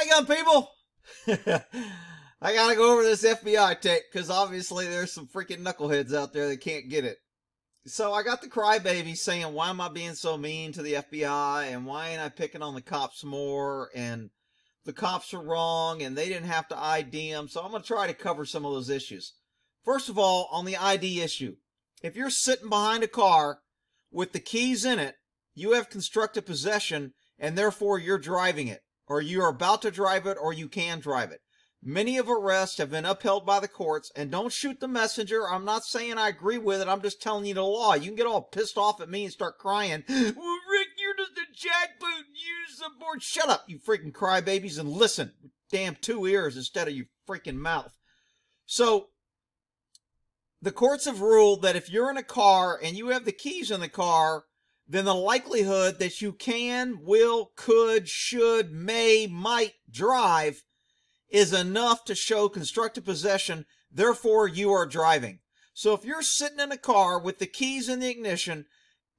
Hi, young people. I gotta go over this FBI tape because obviously there's some freaking knuckleheads out there that can't get it. So I got the crybaby saying, why am I being so mean to the FBI and why ain't I picking on the cops more, and the cops are wrong and they didn't have to ID them. So I'm going to try to cover some of those issues. First of all, on the ID issue, if you're sitting behind a car with the keys in it, you have constructive possession and therefore you're driving it, or you're about to drive it, or you can drive it. Many of arrests have been upheld by the courts, and don't shoot the messenger. I'm not saying I agree with it. I'm just telling you the law. You can get all pissed off at me and start crying. Well, Rick, you're just a jackboot. Use the board. Shut up, you freaking crybabies, and listen. Damn 2 ears instead of your freaking mouth. So, the courts have ruled that if you're in a car and you have the keys in the car, then the likelihood that you can, will, could, should, may, might drive is enough to show constructive possession, therefore you are driving. So if you're sitting in a car with the keys in the ignition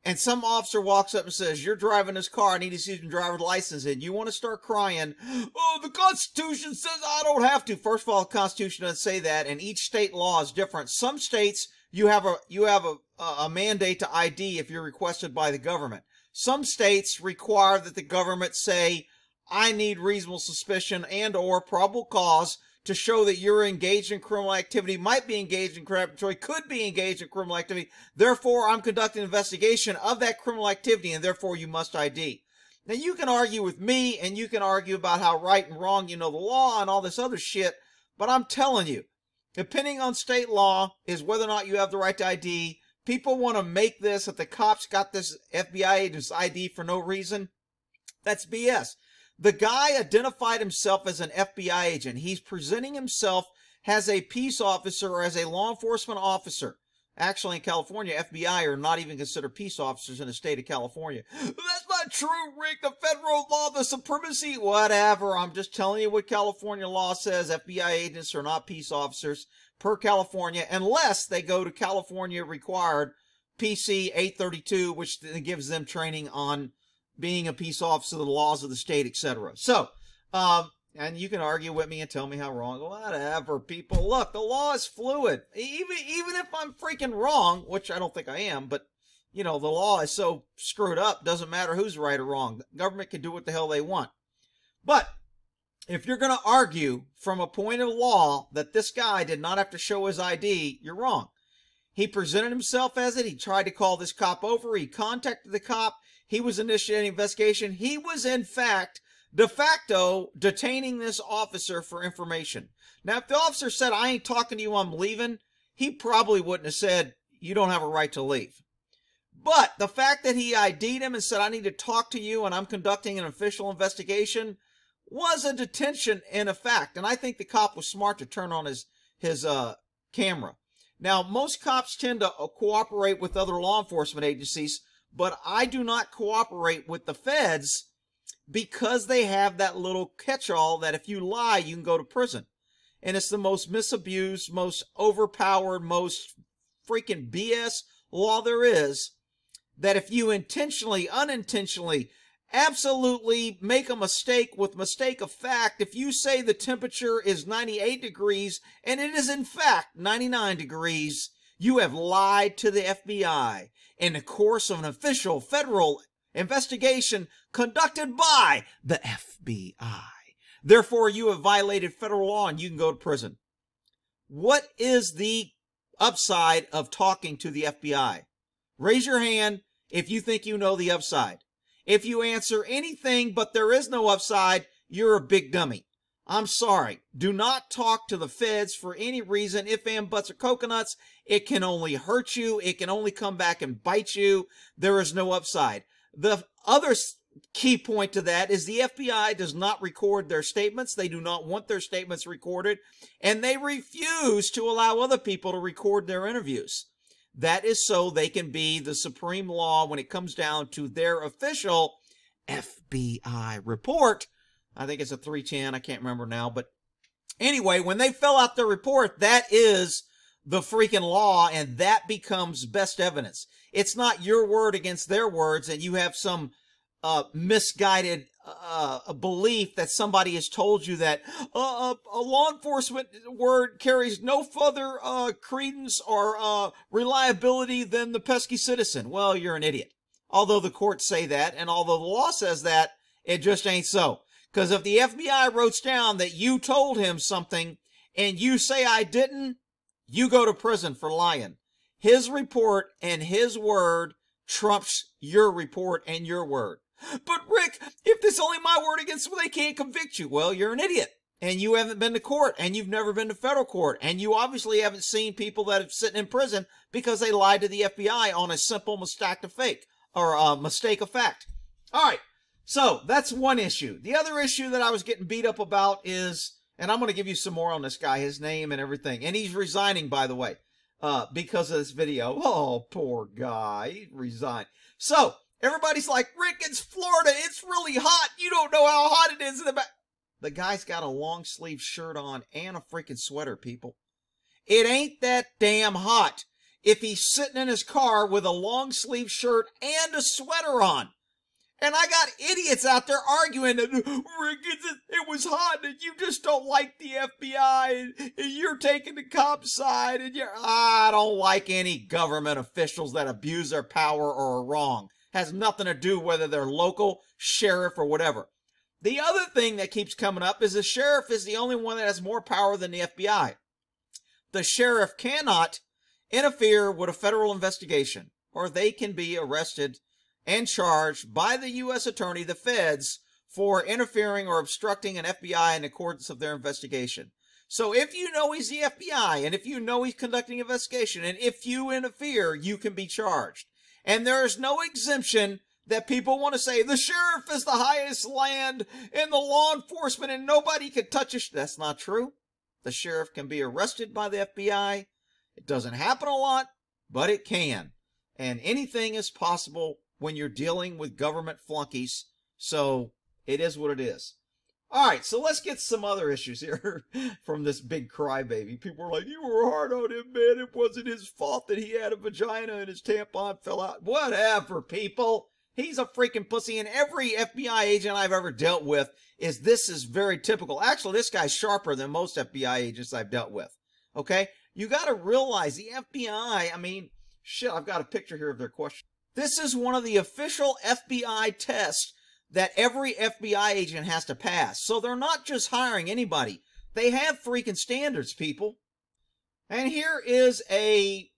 and some officer walks up and says, you're driving this car, I need to see your driver's license, and you want to start crying, oh, the Constitution says I don't have to. First of all, the Constitution doesn't say that, and each state law is different. Some states, you have a mandate to ID if you're requested by the government. Some states require that the government say, I need reasonable suspicion and or probable cause to show that you're engaged in criminal activity, might be engaged in criminal activity, could be engaged in criminal activity. Therefore, I'm conducting an investigation of that criminal activity, and therefore you must ID. Now, you can argue with me, and you can argue about how right and wrong you know the law and all this other shit, but I'm telling you, depending on state law is whether or not you have the right to ID. People want to make this that the cops got this FBI agent's ID for no reason. That's BS. The guy identified himself as an FBI agent. He's presenting himself as a peace officer or as a law enforcement officer. Actually, in California, FBI are not even considered peace officers in the state of California. That's not true, Rick. The federal law, the supremacy, whatever. I'm just telling you what California law says. FBI agents are not peace officers per California unless they go to California required PC 832, which gives them training on being a peace officer, the laws of the state, etc. So, and you can argue with me and tell me how wrong. Whatever, people. Look, the law is fluid. Even if I'm freaking wrong, which I don't think I am, but, you know, the law is so screwed up, doesn't matter who's right or wrong. The government can do what the hell they want. But if you're going to argue from a point of law that this guy did not have to show his ID, you're wrong. He presented himself as it. He tried to call this cop over. He contacted the cop. He was initiating an investigation. He was, in fact, de facto detaining this officer for information. Now, if the officer said, I ain't talking to you, I'm leaving, he probably wouldn't have said, you don't have a right to leave. But the fact that he ID'd him and said, I need to talk to you and I'm conducting an official investigation was a detention in effect. And I think the cop was smart to turn on his camera. Now, most cops tend to cooperate with other law enforcement agencies, but I do not cooperate with the feds because they have that little catch-all that if you lie, you can go to prison. And it's the most misused, most overpowered, most freaking BS law there is, that if you intentionally, unintentionally, absolutely make a mistake with mistake of fact, if you say the temperature is 98 degrees and it is in fact 99 degrees, you have lied to the FBI in the course of an official federal investigation conducted by the FBI. Therefore, you have violated federal law and you can go to prison. What is the upside of talking to the FBI? Raise your hand if you think you know the upside. If you answer anything but there is no upside, you're a big dummy. I'm sorry. Do not talk to the feds for any reason. If and buts or coconuts, it can only hurt you. It can only come back and bite you. There is no upside. The other key point to that is the FBI does not record their statements. They do not want their statements recorded, and they refuse to allow other people to record their interviews. That is so they can be the supreme law when it comes down to their official FBI report. I think it's a 310. I can't remember now. But anyway, when they fill out their report, that is the freaking law, and that becomes best evidence. It's not your word against their words, and you have some misguided a belief that somebody has told you that a law enforcement word carries no further credence or reliability than the pesky citizen. Well, you're an idiot. Although the courts say that, and although the law says that, it just ain't so. Because if the FBI wrote down that you told him something and you say I didn't, you go to prison for lying. His report and his word trumps your report and your word. But Rick, if this is only my word against them, they can't convict you. Well, you're an idiot. And you haven't been to court, and you've never been to federal court, and you obviously haven't seen people that are sitting in prison because they lied to the FBI on a simple mistake of fake, or a mistake of fact. All right, so that's one issue. The other issue that I was getting beat up about is, and I'm going to give you some more on this guy, his name and everything, and he's resigning, by the way, because of this video. Oh, poor guy, he resigned. So, everybody's like, Rick, it's Florida, it's really hot, you don't know how hot it is in the back. The guy's got a long sleeve shirt on and a freaking sweater, people. It ain't that damn hot if he's sitting in his car with a long sleeve shirt and a sweater on. And I got idiots out there arguing that, Rick, it was hot and you just don't like the FBI and you're taking the cop side. And I don't like any government officials that abuse their power or are wrong. Has nothing to do whether they're local, sheriff, or whatever. The other thing that keeps coming up is the sheriff is the only one that has more power than the FBI. The sheriff cannot interfere with a federal investigation, or they can be arrested and charged by the U.S. attorney, the feds, for interfering or obstructing an FBI in accordance of their investigation. So if you know he's the FBI, and if you know he's conducting an investigation, and if you interfere, you can be charged. And there is no exemption that people want to say, the sheriff is the highest land in the law enforcement and nobody can touch it. That's not true. The sheriff can be arrested by the FBI. It doesn't happen a lot, but it can. And anything is possible when you're dealing with government flunkies. So it is what it is. All right, so let's get some other issues here from this big crybaby. People are like, you were hard on him, man. It wasn't his fault that he had a vagina and his tampon fell out. Whatever, people. He's a freaking pussy, and every FBI agent I've ever dealt with this is very typical. Actually, this guy's sharper than most FBI agents I've dealt with. Okay? You got to realize the FBI, I mean, shit, I've got a picture here of their question. This is one of the official FBI tests that every FBI agent has to pass. So they're not just hiring anybody. They have freaking standards, people. And here is a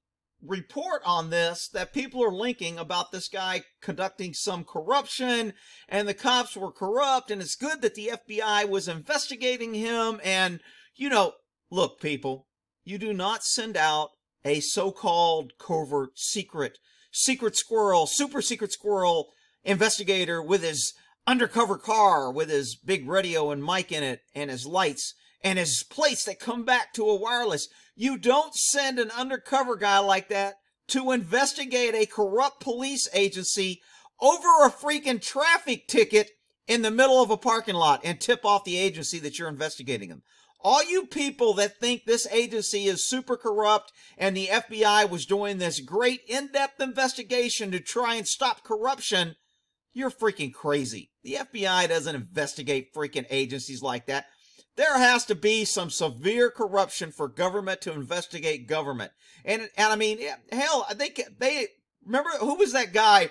report on this that people are linking about this guy conducting some corruption and the cops were corrupt, and it's good that the FBI was investigating him. And, you know, look, people, you do not send out a so-called covert secret squirrel, super secret squirrel investigator with his undercover car with his big radio and mic in it and his lights and his plates that come back to a wireless. You don't send an undercover guy like that to investigate a corrupt police agency over a freaking traffic ticket in the middle of a parking lot and tip off the agency that you're investigating them. All you people that think this agency is super corrupt and the FBI was doing this great in-depth investigation to try and stop corruption, you're freaking crazy. The FBI doesn't investigate freaking agencies like that. There has to be some severe corruption for government to investigate government. And I mean, hell, they remember, who was that guy,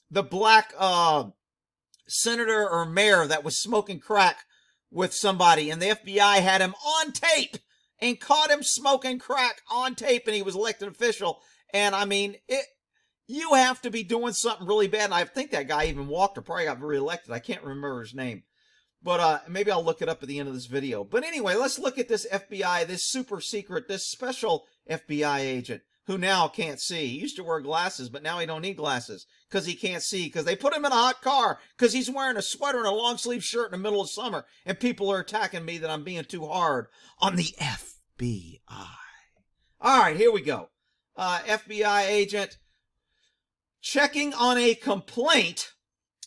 the black senator or mayor that was smoking crack with somebody, and the FBI had him on tape and caught him smoking crack on tape, and he was elected official. And I mean, you have to be doing something really bad. And I think that guy even walked or probably got reelected. I can't remember his name. But maybe I'll look it up at the end of this video. But anyway, let's look at this FBI, this super secret, this special FBI agent who now can't see. He used to wear glasses, but now he don't need glasses because he can't see, because they put him in a hot car because he's wearing a sweater and a long sleeve shirt in the middle of summer. And people are attacking me that I'm being too hard on the FBI. All right, here we go. FBI agent checking on a complaint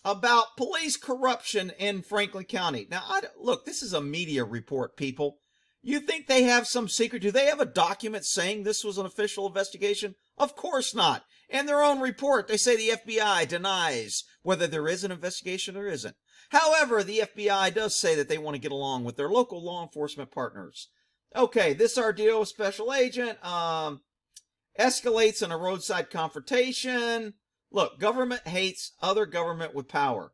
about police corruption in Franklin County. Now, look, this is a media report, people. You think they have some secret? Do they have a document saying this was an official investigation? Of course not. In their own report, they say the FBI denies whether there is an investigation or isn't. However, the FBI does say that they want to get along with their local law enforcement partners. Okay, this ordeal with special agent escalates in a roadside confrontation. Look, government hates other government with power.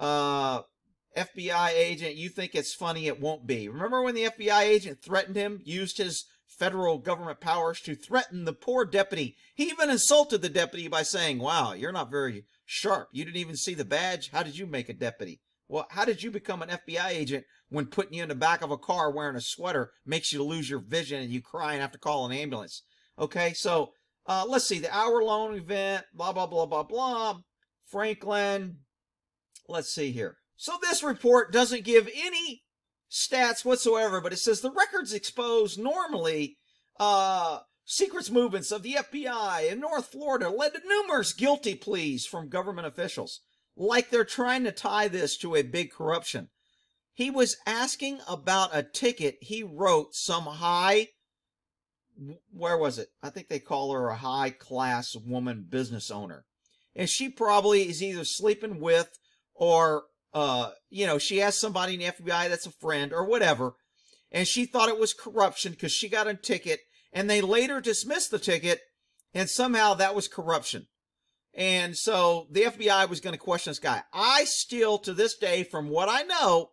FBI agent, you think it's funny, it won't be. Remember when the FBI agent threatened him, used his federal government powers to threaten the poor deputy? He even insulted the deputy by saying, wow, you're not very sharp. You didn't even see the badge. How did you make a deputy? Well, how did you become an FBI agent when putting you in the back of a car wearing a sweater makes you lose your vision and you cry and have to call an ambulance? Okay, so let's see. The hour-long event, blah, blah, blah, blah, blah. Franklin, let's see here. So this report doesn't give any stats whatsoever, but it says the records expose normally secrets movements of the FBI in North Florida led to numerous guilty pleas from government officials. Like they're trying to tie this to a big corruption. He was asking about a ticket he wrote some high, where was it? I think they call her a high-class woman business owner. And she probably is either sleeping with or, you know, she has somebody in the FBI that's a friend or whatever. And she thought it was corruption because she got a ticket. And they later dismissed the ticket. And somehow that was corruption. And so the FBI was going to question this guy. I still, to this day, from what I know,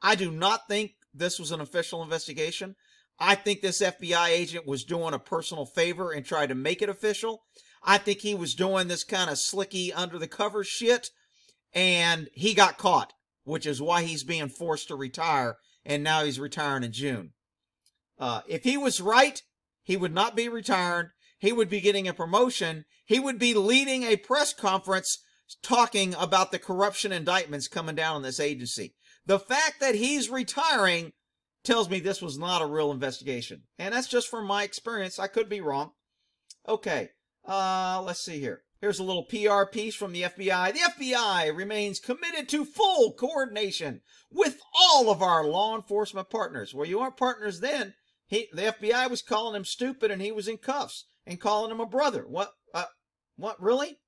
I do not think this was an official investigation. I think this FBI agent was doing a personal favor and tried to make it official. I think he was doing this kind of slicky under the cover shit, and he got caught, which is why he's being forced to retire, and now he's retiring in June. If he was right, he would not be retired. He would be getting a promotion. He would be leading a press conference talking about the corruption indictments coming down on this agency. The fact that he's retiring tells me this was not a real investigation. And that's just from my experience. I could be wrong. Okay, let's see here. Here's a little PR piece from the FBI. The FBI remains committed to full coordination with all of our law enforcement partners. Well, you weren't partners then. The FBI was calling him stupid and he was in cuffs and calling him a brother. What really?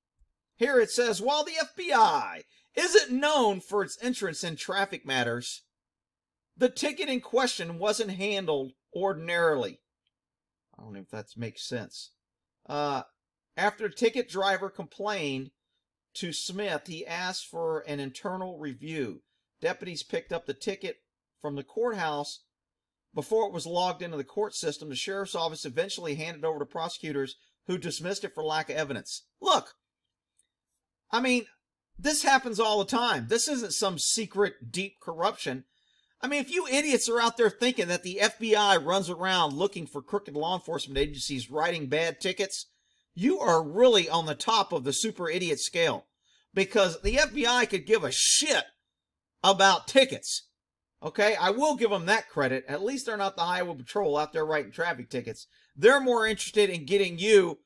Here it says, while the FBI isn't known for its interest in traffic matters, the ticket in question wasn't handled ordinarily. I don't know if that makes sense. After the ticket driver complained to Smith, he asked for an internal review. Deputies picked up the ticket from the courthouse before it was logged into the court system. The sheriff's office eventually handed it over to prosecutors who dismissed it for lack of evidence. Look, I mean, this happens all the time. This isn't some secret, deep corruption. I mean, if you idiots are out there thinking that the FBI runs around looking for crooked law enforcement agencies writing bad tickets, you are really on the top of the super idiot scale. Because the FBI could give a shit about tickets. Okay, I will give them that credit. At least they're not the highway patrol out there writing traffic tickets. They're more interested in getting you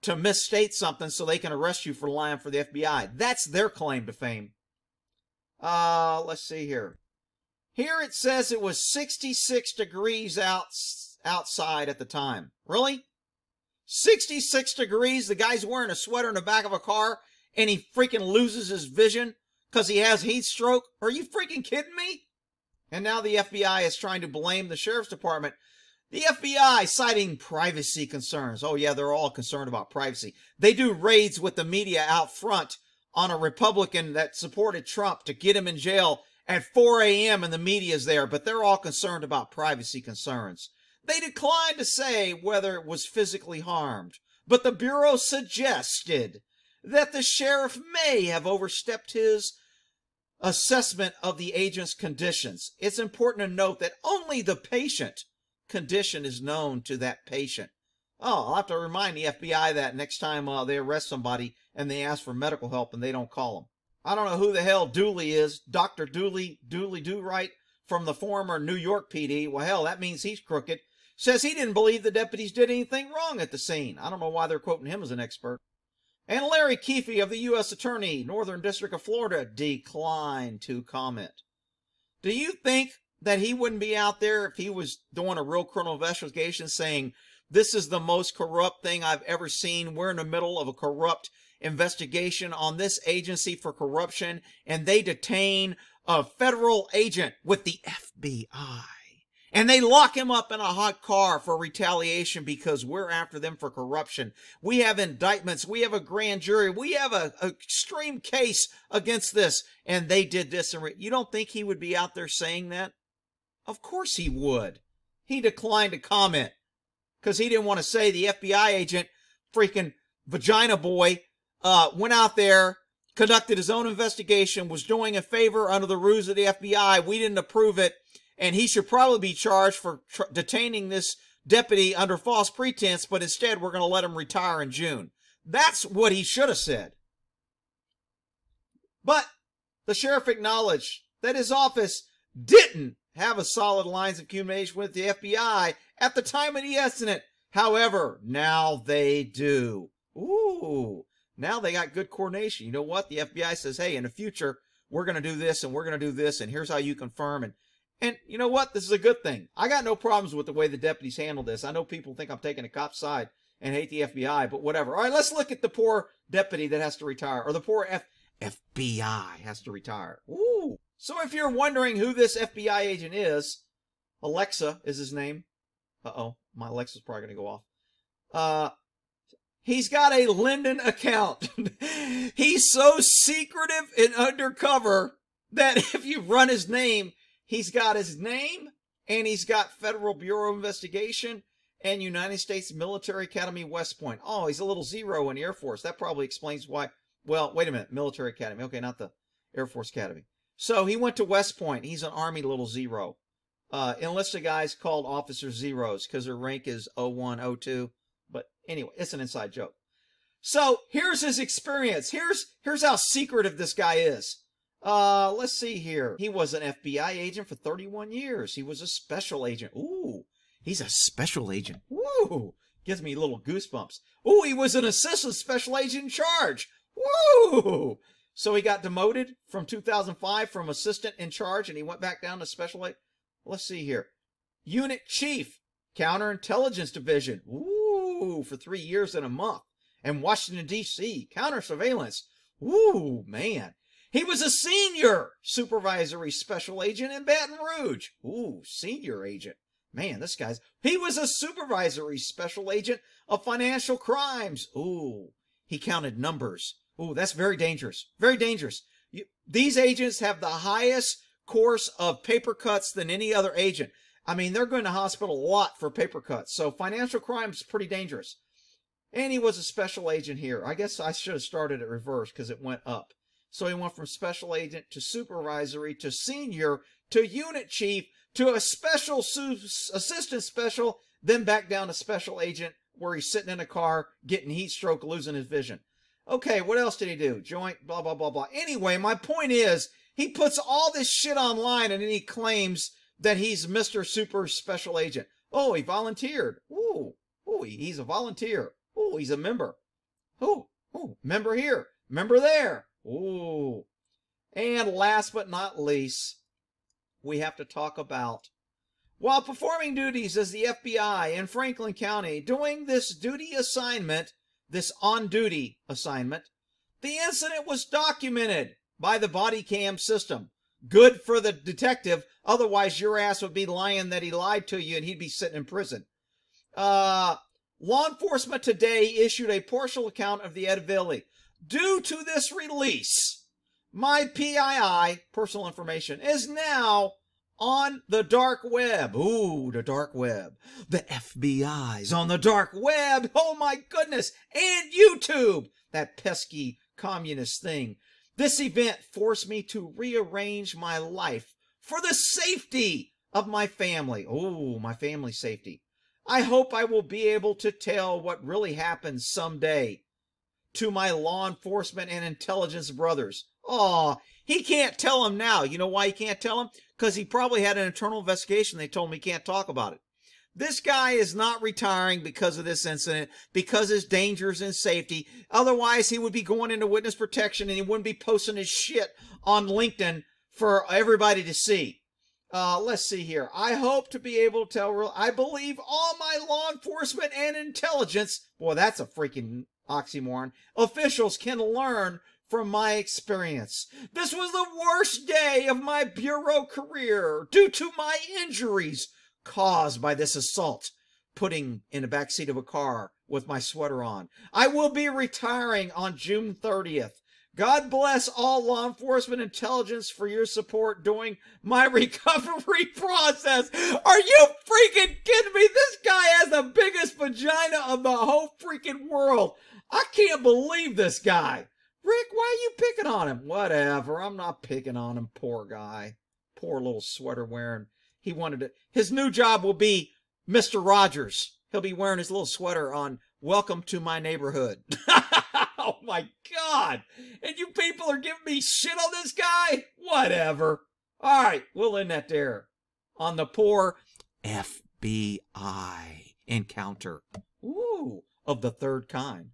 to misstate something so they can arrest you for lying for the FBI. That's their claim to fame. Let's see here. Here it says it was 66 degrees outside at the time. Really? 66 degrees? The guy's wearing a sweater in the back of a car and he freaking loses his vision because he has heat stroke? Are you freaking kidding me? And now the FBI is trying to blame the sheriff's department. The FBI citing privacy concerns. Oh yeah, they're all concerned about privacy. They do raids with the media out front on a Republican that supported Trump to get him in jail at 4 a.m. and the media's there, but they're all concerned about privacy concerns. They declined to say whether it was physically harmed, but the Bureau suggested that the sheriff may have overstepped his assessment of the agent's conditions. It's important to note that only the patient condition is known to that patient. Oh, I'll have to remind the FBI that next time they arrest somebody and they ask for medical help and they don't call them. I don't know who the hell Dooley is. Dr. Dooley Do-Right from the former New York PD. Well, hell, that means he's crooked. Says he didn't believe the deputies did anything wrong at the scene. I don't know why they're quoting him as an expert. And Larry Keefe of the U.S. Attorney, Northern District of Florida, declined to comment. Do you think that he wouldn't be out there if he was doing a real criminal investigation saying, this is the most corrupt thing I've ever seen. We're in the middle of a corrupt investigation on this agency for corruption, and they detain a federal agent with the FBI. And they lock him up in a hot car for retaliation because we're after them for corruption. We have indictments. We have a grand jury. We have an extreme case against this. And they did this. And you don't think he would be out there saying that? Of course he would. He declined to comment because he didn't want to say the FBI agent, freaking vagina boy, went out there, conducted his own investigation, was doing a favor under the rules of the FBI. We didn't approve it. And he should probably be charged for detaining this deputy under false pretense, but instead we're going to let him retire in June. That's what he should have said. But the sheriff acknowledged that his office didn't have a solid lines of communication with the FBI at the time of the incident. However, now they do. Ooh, now they got good coordination. You know what? The FBI says, hey, in the future, we're going to do this and we're going to do this, and here's how you confirm. And you know what? This is a good thing. I got no problems with the way the deputies handle this. I know people think I'm taking a cop's side and hate the FBI, but whatever. All right, let's look at the poor deputy that has to retire, or the poor FBI has to retire. Ooh. So if you're wondering who this FBI agent is, Alexa is his name. Uh-oh, my Alexa's probably going to go off. He's got a Linden account. He's so secretive and undercover that if you run his name, he's got his name, and he's got Federal Bureau of Investigation and United States Military Academy West Point. Oh, he's a little zero in the Air Force. That probably explains why. Well, wait a minute. Military Academy. Okay, not the Air Force Academy. So he went to West Point. He's an Army little zero. Enlisted guys called officers zeros because their rank is 01, 02. But anyway, it's an inside joke. So here's his experience. Here's how secretive this guy is. Let's see here. He was an FBI agent for 31 years. He was a special agent. Ooh, he's a special agent. Woo, gives me little goosebumps. Ooh, he was an assistant special agent in charge. Woo! So he got demoted from 2005 from assistant in charge, and he went back down to special agent. Let's see here. Unit chief, counterintelligence division. Ooh, for 3 years and a month. And Washington, D.C., counter surveillance. Ooh, man. He was a senior supervisory special agent in Baton Rouge. Ooh, senior agent. Man, this guy's... He was a supervisory special agent of financial crimes. Ooh, he counted numbers. Ooh, that's very dangerous. Very dangerous. These agents have the highest course of paper cuts than any other agent. I mean, they're going to hospital a lot for paper cuts. So financial crime is pretty dangerous. And he was a special agent here. I guess I should have started it reverse because it went up. So he went from special agent to supervisory to senior to unit chief to a special assistant special, then back down to special agent where he's sitting in a car getting heat stroke, losing his vision. Okay, what else did he do? Joint, blah, blah, blah, blah. Anyway, my point is he puts all this shit online and then he claims that he's Mr. Super Special Agent. Oh, he volunteered. Ooh, he's a volunteer. Ooh, he's a member. Ooh, member here, member there. Ooh. And last but not least, we have to talk about, while performing duties as the FBI in Franklin County, doing this duty assignment, this on-duty assignment, the incident was documented by the body cam system. Good for the detective, otherwise your ass would be lying that he lied to you and he'd be sitting in prison. Law enforcement today issued a partial account of the edibility. Due to this release, my PII, personal information, is now on the dark web. Ooh, the dark web. The FBI's on the dark web. Oh my goodness. And YouTube. That pesky communist thing. This event forced me to rearrange my life for the safety of my family. Oh, my family's safety. I hope I will be able to tell what really happened someday to my law enforcement and intelligence brothers. Oh, he can't tell them now. You know why he can't tell them? Because he probably had an internal investigation. They told him he can't talk about it. This guy is not retiring because of this incident, because his dangers and safety. Otherwise, he would be going into witness protection and he wouldn't be posting his shit on LinkedIn for everybody to see. Let's see here. I hope to be able to tell, I believe all my law enforcement and intelligence, boy, that's a freaking oxymoron, officials can learn from my experience. This was the worst day of my bureau career due to my injuries caused by this assault, putting in the backseat of a car with my sweater on. I will be retiring on June 30th. God bless all law enforcement intelligence for your support during my recovery process. Are you freaking kidding me? This guy has the biggest vagina of the whole freaking world. I can't believe this guy. Rick, why are you picking on him? Whatever, I'm not picking on him. Poor guy. Poor little sweater wearing. He wanted it. His new job will be Mr. Rogers. He'll be wearing his little sweater on Welcome to My Neighborhood. Oh my God. And you people are giving me shit on this guy? Whatever. All right, we'll end that there. On the poor FBI encounter. Ooh, of the third kind.